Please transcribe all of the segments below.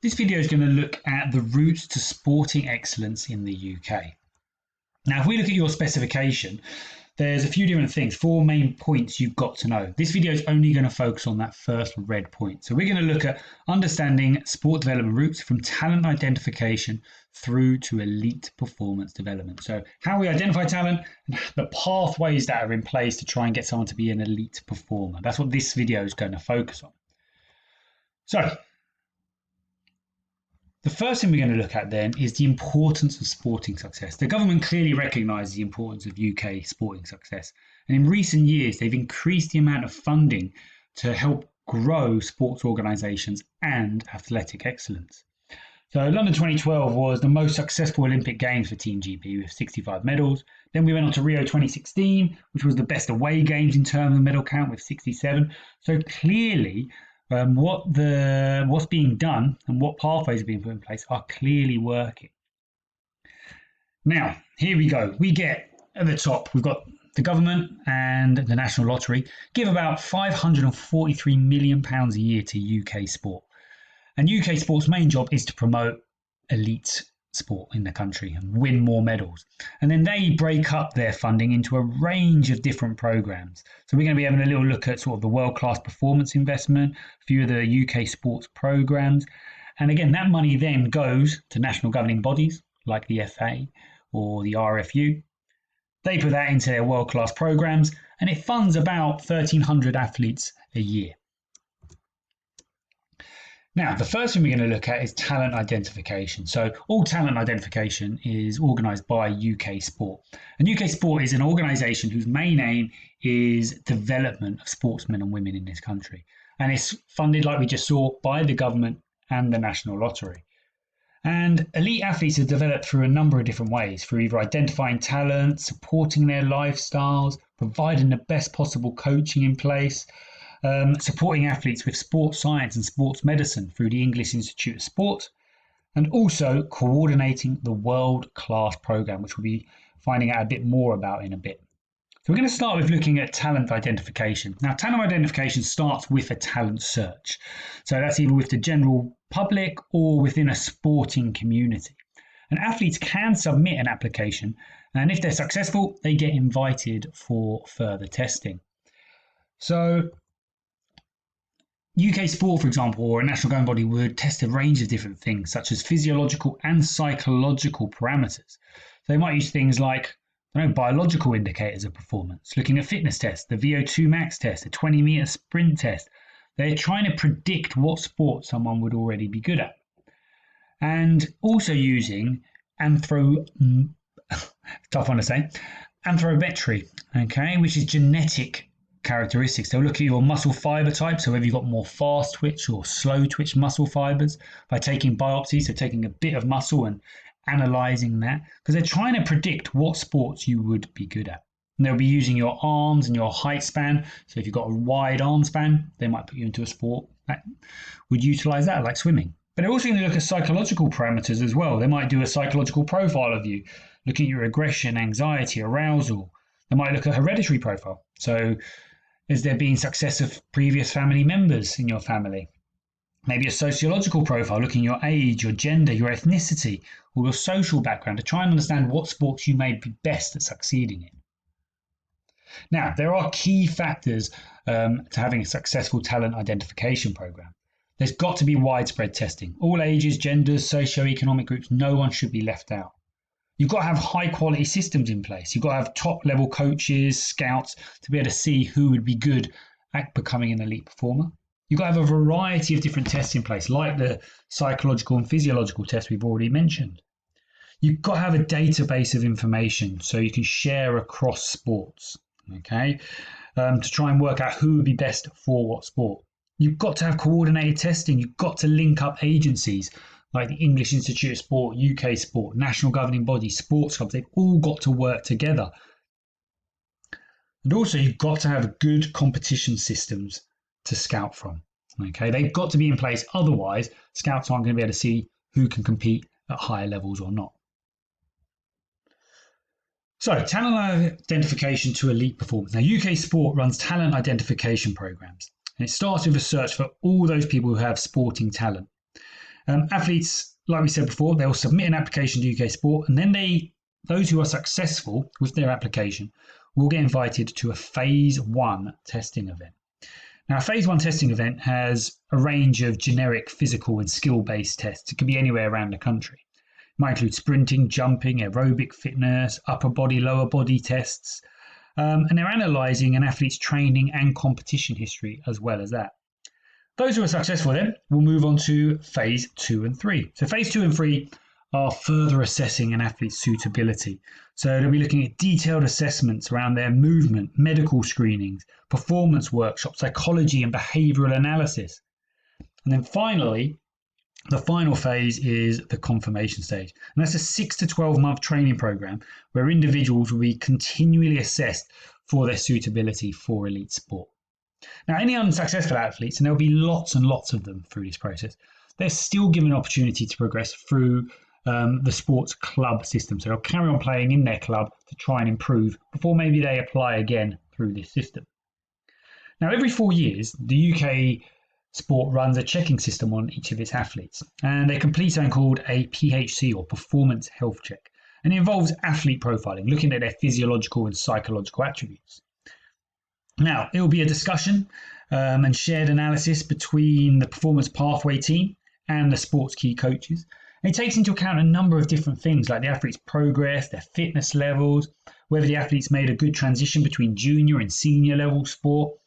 This video is going to look at the routes to sporting excellence in the UK. Now, if we look at your specification, there's a few different things, four main points you've got to know. This video is only going to focus on that first red point. So we're going to look at understanding sport development routes from talent identification through to elite performance development. So how we identify talent and the pathways that are in place to try and get someone to be an elite performer. That's what this video is going to focus on. So the first thing we're going to look at then is the importance of sporting success. The government clearly recognises the importance of UK sporting success. And in recent years, they've increased the amount of funding to help grow sports organisations and athletic excellence. So London 2012 was the most successful Olympic Games for Team GB with 65 medals. Then we went on to Rio 2016, which was the best away games in terms of medal count with 67. So clearly, what's being done and what pathways are being put in place are clearly working. Now, here we go. We get at the top, we've got the government and the National Lottery give about £543 million a year to UK sport. And UK sport's main job is to promote elite sport in the country and win more medals. And then they break up their funding into a range of different programs. So we're going to be having a little look at sort of the world-class performance investment, a few of the UK sports programs. And again, that money then goes to national governing bodies like the FA or the RFU. They put that into their world-class programs and it funds about 1,300 athletes a year. Now, the first thing we're going to look at is talent identification. So all talent identification is organised by UK Sport. And UK Sport is an organisation whose main aim is development of sportsmen and women in this country. And it's funded, like we just saw, by the government and the National Lottery. And elite athletes are developed through a number of different ways, through either identifying talent, supporting their lifestyles, providing the best possible coaching in place, supporting athletes with sports science and sports medicine through the English Institute of Sport, and also coordinating the world-class programme, which we'll be finding out a bit more about in a bit. So we're going to start with looking at talent identification. Now, talent identification starts with a talent search. So that's either with the general public or within a sporting community. And athletes can submit an application, and if they're successful, they get invited for further testing. So UK Sport, for example, or a national governing body would test a range of different things, such as physiological and psychological parameters. They might use things like biological indicators of performance, looking at fitness tests, the VO2 max test, the 20-metre sprint test. They're trying to predict what sport someone would already be good at. And also using tough one to say, anthropometry, which is genetic characteristics. They'll look at your muscle fiber type, so whether you've got more fast twitch or slow twitch muscle fibers by taking biopsies, so taking a bit of muscle and analysing that, because they're trying to predict what sports you would be good at. And they'll be using your arms and your height span. So if you've got a wide arm span, they might put you into a sport that would utilise that, like swimming. But they're also going to look at psychological parameters as well. They might do a psychological profile of you, looking at your aggression, anxiety, arousal. They might look at hereditary profile. So is there been success of previous family members in your family? Maybe a sociological profile, looking at your age, your gender, your ethnicity, or your social background to try and understand what sports you may be best at succeeding in. Now, there are key factors to having a successful talent identification program. There's got to be widespread testing. All ages, genders, socio-economic groups, no one should be left out. You've got to have high quality systems in place. You've got to have top level coaches, scouts to be able to see who would be good at becoming an elite performer. You've got to have a variety of different tests in place, like the psychological and physiological tests we've already mentioned. You've got to have a database of information so you can share across sports, to try and work out who would be best for what sport. You've got to have coordinated testing. You've got to link up agencies like the English Institute of Sport, UK Sport, national governing bodies, sports clubs. They've all got to work together. And also you've got to have good competition systems to scout from. They've got to be in place. Otherwise, scouts aren't going to be able to see who can compete at higher levels or not. So, talent identification to elite performance. Now, UK Sport runs talent identification programs. And it starts with a search for all those people who have sporting talent. Athletes, like we said before, they'll submit an application to UK Sport, and then those who are successful with their application will get invited to a phase 1 testing event. Now, a phase 1 testing event has a range of generic physical and skill-based tests. It can be anywhere around the country. It might include sprinting, jumping, aerobic fitness, upper body, lower body tests, and they're analysing an athlete's training and competition history as well as that. Those who are successful then will move on to phase 2 and 3. So phase 2 and 3 are further assessing an athlete's suitability. So they'll be looking at detailed assessments around their movement, medical screenings, performance workshops, psychology and behavioural analysis. And then finally, the final phase is the confirmation stage. And that's a 6 to 12 month training program where individuals will be continually assessed for their suitability for elite sport. Now, any unsuccessful athletes, and there'll be lots and lots of them through this process, they're still given an opportunity to progress through the sports club system. So they'll carry on playing in their club to try and improve before maybe they apply again through this system. Now, every 4 years, the UK Sport runs a checking system on each of its athletes, and they complete something called a PHC or Performance Health Check. And it involves athlete profiling, looking at their physiological and psychological attributes. Now, it will be a discussion and shared analysis between the performance pathway team and the sports key coaches. And it takes into account a number of different things like the athlete's progress, their fitness levels, whether the athlete's made a good transition between junior and senior level sport.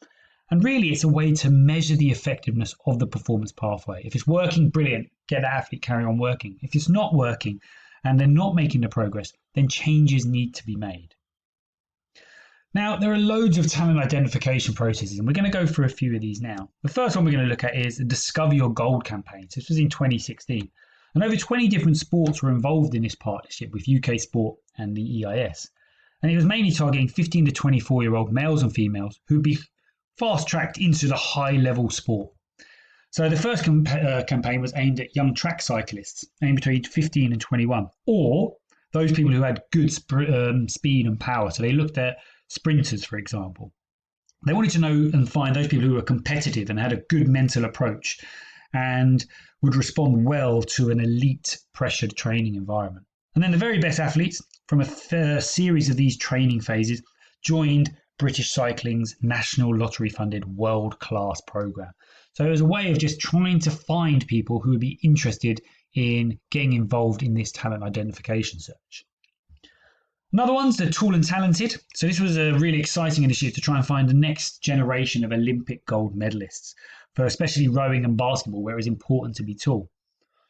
And really, it's a way to measure the effectiveness of the performance pathway. If it's working, brilliant, get the athlete carry on working. If it's not working and they're not making the progress, then changes need to be made. Now, there are loads of talent identification processes, and we're going to go through a few of these now. The first one we're going to look at is the Discover Your Gold campaign. So this was in 2016. And over 20 different sports were involved in this partnership with UK Sport and the EIS. And it was mainly targeting 15 to 24-year-old males and females who'd be fast-tracked into the high-level sport. So the first campaign was aimed at young track cyclists, aimed between 15 and 21, or those people who had good speed and power. So they looked at sprinters, for example. They wanted to know and find those people who were competitive and had a good mental approach and would respond well to an elite pressured training environment. And then the very best athletes from a series of these training phases joined British Cycling's national lottery funded world-class program. So it was a way of just trying to find people who would be interested in getting involved in this talent identification search. Another one's the Tall and Talented. So this was a really exciting initiative to try and find the next generation of Olympic gold medalists for especially rowing and basketball, where it was important to be tall.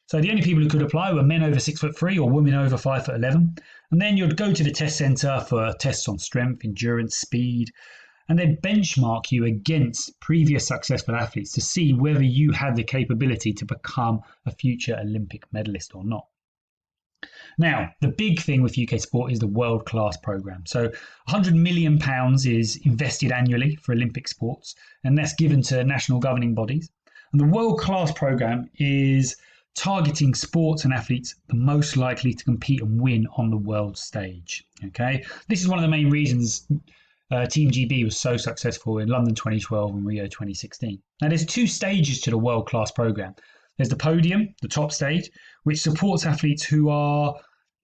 So the only people who could apply were men over 6'3" or women over 5'11". And then you'd go to the test centre for tests on strength, endurance, speed, and they'd benchmark you against previous successful athletes to see whether you had the capability to become a future Olympic medalist or not. Now, the big thing with UK Sport is the world-class programme. So £100 million is invested annually for Olympic sports, and that's given to national governing bodies. And the world-class programme is targeting sports and athletes the most likely to compete and win on the world stage. Okay, this is one of the main reasons Team GB was so successful in London 2012 and Rio 2016. Now, there's 2 stages to the world-class programme. There's the podium, the top stage, which supports athletes who are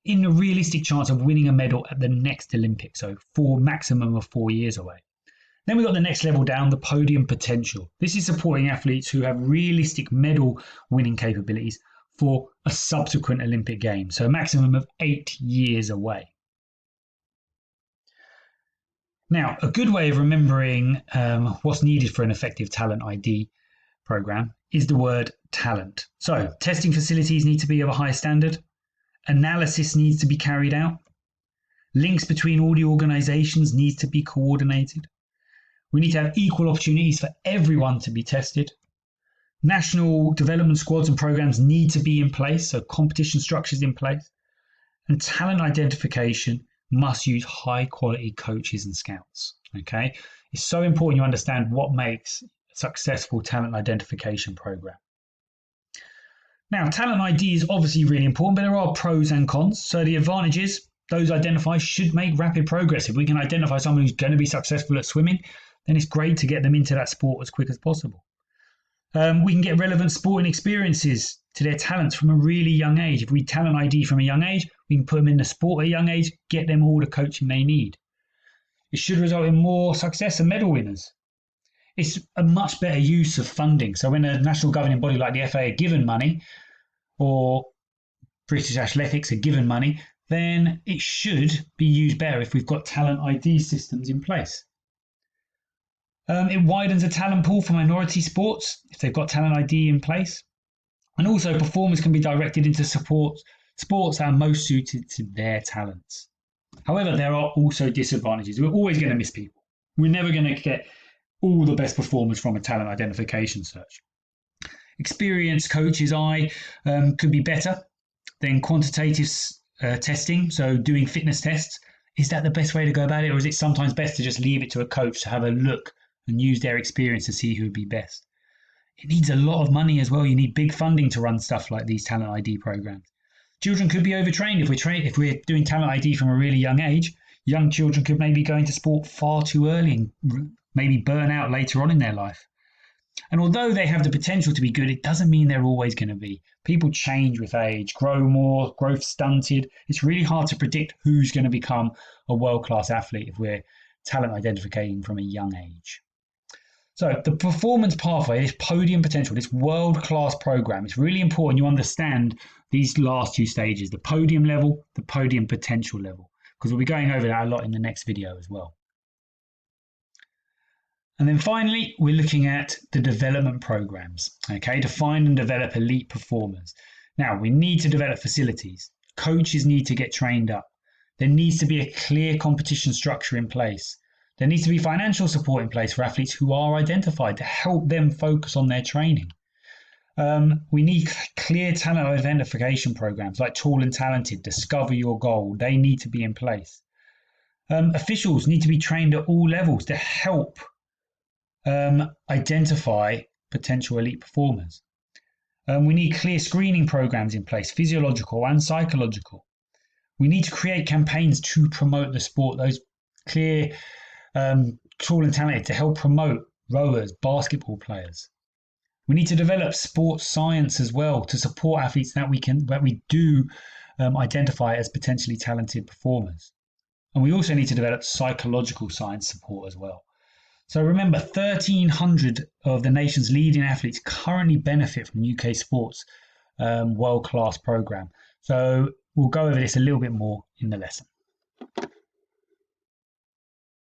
in a realistic chance of winning a medal at the next Olympics, so for maximum of 4 years away. Then we've got the next level down, the podium potential. This is supporting athletes who have realistic medal winning capabilities for a subsequent Olympic Games, so a maximum of 8 years away. Now, a good way of remembering what's needed for an effective talent ID program is the word talent. So testing facilities need to be of a high standard. Analysis needs to be carried out. Links between all the organisations need to be coordinated. We need to have equal opportunities for everyone to be tested. National development squads and programs need to be in place, so competition structures in place. And talent identification must use high quality coaches and scouts. Okay, it's so important you understand what makes a successful talent identification program. Now, talent ID is obviously really important, but there are pros and cons. So the advantages, those identified should make rapid progress. If we can identify someone who's going to be successful at swimming, then it's great to get them into that sport as quick as possible. We can get relevant sporting experiences to their talents from a really young age. If we talent ID from a young age, we can put them in the sport at a young age, get them all the coaching they need. It should result in more success and medal winners. It's a much better use of funding. So when a national governing body like the FA are given money, or British Athletics are given money, then it should be used better if we've got talent ID systems in place. It widens the talent pool for minority sports if they've got talent ID in place. And also performers can be directed into sports that are most suited to their talents. However, there are also disadvantages. We're always going to miss people. We're never going to get all the best performers from a talent identification search. Experienced coach's eye could be better than quantitative testing, so doing fitness tests. Is that the best way to go about it, or is it sometimes best to just leave it to a coach to have a look and use their experience to see who would be best? It needs a lot of money as well. You need big funding to run stuff like these talent ID programs. Children could be overtrained if we're doing talent ID from a really young age. Young children could maybe go into sport far too early and maybe burn out later on in their life. And although they have the potential to be good, it doesn't mean they're always going to be. People change with age, grow more, growth stunted. It's really hard to predict who's going to become a world-class athlete if we're talent identifying from a young age. So the performance pathway, this podium potential, this world-class program, it's really important you understand these last two stages, the podium level, the podium potential level, because we'll be going over that a lot in the next video as well. And then finally, we're looking at the development programs, okay, to find and develop elite performers. Now, we need to develop facilities. Coaches need to get trained up. There needs to be a clear competition structure in place. There needs to be financial support in place for athletes who are identified to help them focus on their training. We need clear talent identification programs like Tall and Talented, Discover Your Goal. They need to be in place. Officials need to be trained at all levels to help identify potential elite performers. We need clear screening programs in place, physiological and psychological. We need to create campaigns to promote the sport, those clear Tall and Talented to help promote rowers, basketball players. We need to develop sports science as well to support athletes that we do identify as potentially talented performers. And we also need to develop psychological science support as well. So remember, 1,300 of the nation's leading athletes currently benefit from UK Sports world-class program. So we'll go over this a little bit more in the lesson.